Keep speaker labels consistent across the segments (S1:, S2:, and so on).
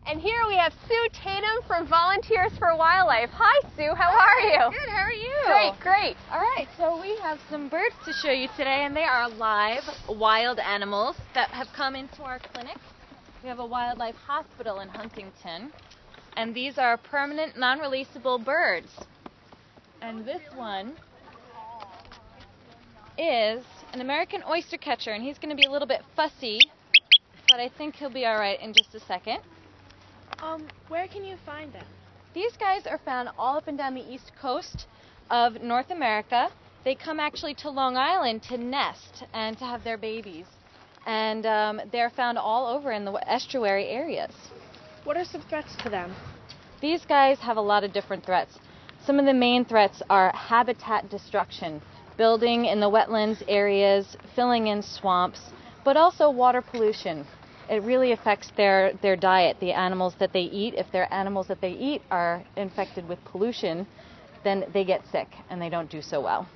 S1: And here we have Sue Tatum from Volunteers for Wildlife. Hi, Sue. How are you?
S2: Good. How are you?
S1: Great, great.
S2: All right. So we have some birds to show you today, and they are live wild animals that have come into our clinic. We have a wildlife hospital in Huntington, and these are permanent, non-releasable birds. And this one is an American Oyster Catcher, and he's going to be a little bit fussy, but I think he'll be all right in just a second.
S1: Where can you find them?
S2: These guys are found all up and down the east coast of North America. They come actually to Long Island to nest and to have their babies. And they're found all over in the estuary areas.
S1: What are some threats to them?
S2: These guys have a lot of different threats. Some of the main threats are habitat destruction, building in the wetlands areas, filling in swamps, but also water pollution. It really affects their diet, the animals that they eat. If their animals that they eat are infected with pollution, then they get sick and they don't do so well.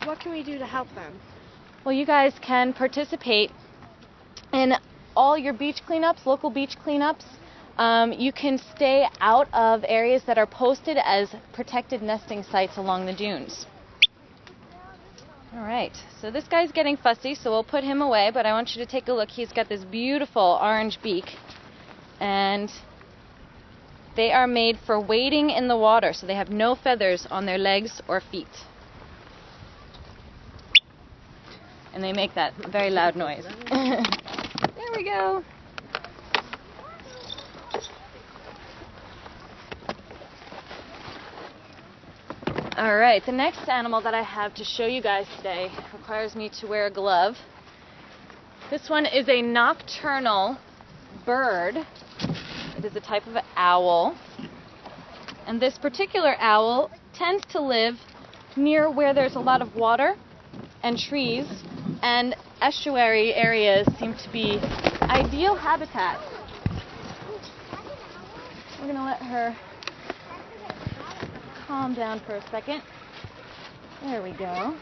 S1: What can we do to help them?
S2: Well, you guys can participate in all your beach cleanups, local beach cleanups. You can stay out of areas that are posted as protected nesting sites along the dunes. All right, so this guy's getting fussy, so we'll put him away, but I want you to take a look. He's got this beautiful orange beak, and they are made for wading in the water, so they have no feathers on their legs or feet. And they make that very loud noise. There we go. All right, the next animal that I have to show you guys today requires me to wear a glove. This one is a nocturnal bird. It is a type of owl. And this particular owl tends to live near where there's a lot of water and trees, and estuary areas seem to be ideal habitats. We're going to let her calm down for a second. There we go.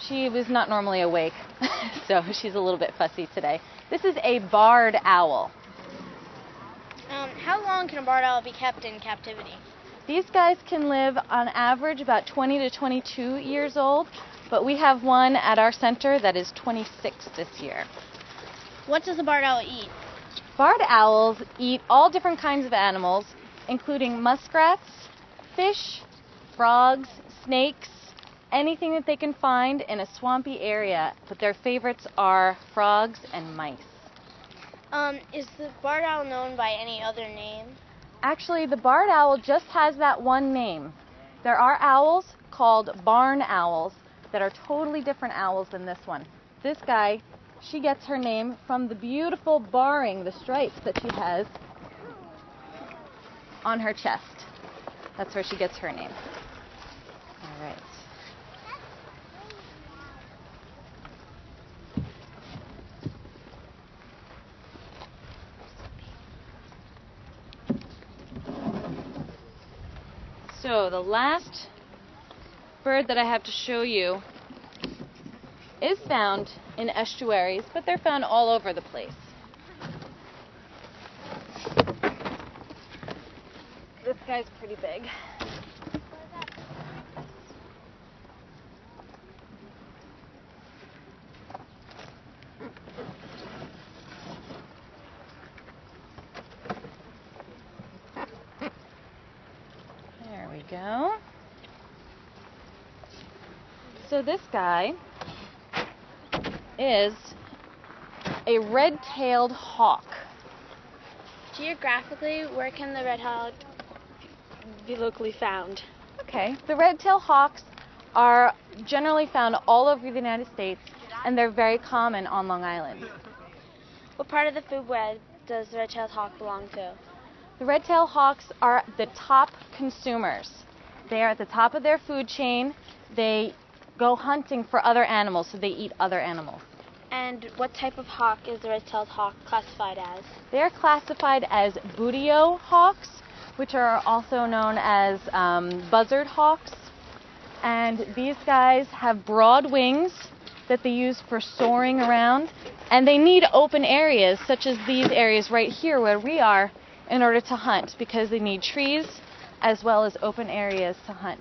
S2: She was not normally awake, so she's a little bit fussy today. This is a barred owl.
S3: How long can a barred owl be kept in captivity?
S2: These guys can live on average about 20 to 22 years old, but we have one at our center that is 26 this year.
S3: What does a barred owl eat?
S2: Barred owls eat all different kinds of animals, including muskrats, fish, frogs, snakes, anything that they can find in a swampy area, but their favorites are frogs and mice.
S3: Is the barred owl known by any other name?
S2: Actually, the barred owl just has that one name. There are owls called barn owls that are totally different owls than this one. This guy, she gets her name from the beautiful barring, the stripes that she has on her chest. That's where she gets her name. All right. So the last bird that I have to show you is found in estuaries, but they're found all over the place. This guy's pretty big. There we go. So this guy is a red-tailed hawk.
S3: Geographically, where can the red owl be locally found?
S2: Okay, the red-tailed hawks are generally found all over the United States, and they're very common on Long Island.
S3: What part of the food web does the red-tailed hawk belong to?
S2: The red-tailed hawks are the top consumers. They are at the top of their food chain. They go hunting for other animals, so they eat other animals.
S3: And what type of hawk is the red-tailed hawk classified as?
S2: They're classified as booteio hawks, which are also known as buzzard hawks. And these guys have broad wings that they use for soaring around, and they need open areas such as these areas right here where we are in order to hunt, because they need trees as well as open areas to hunt.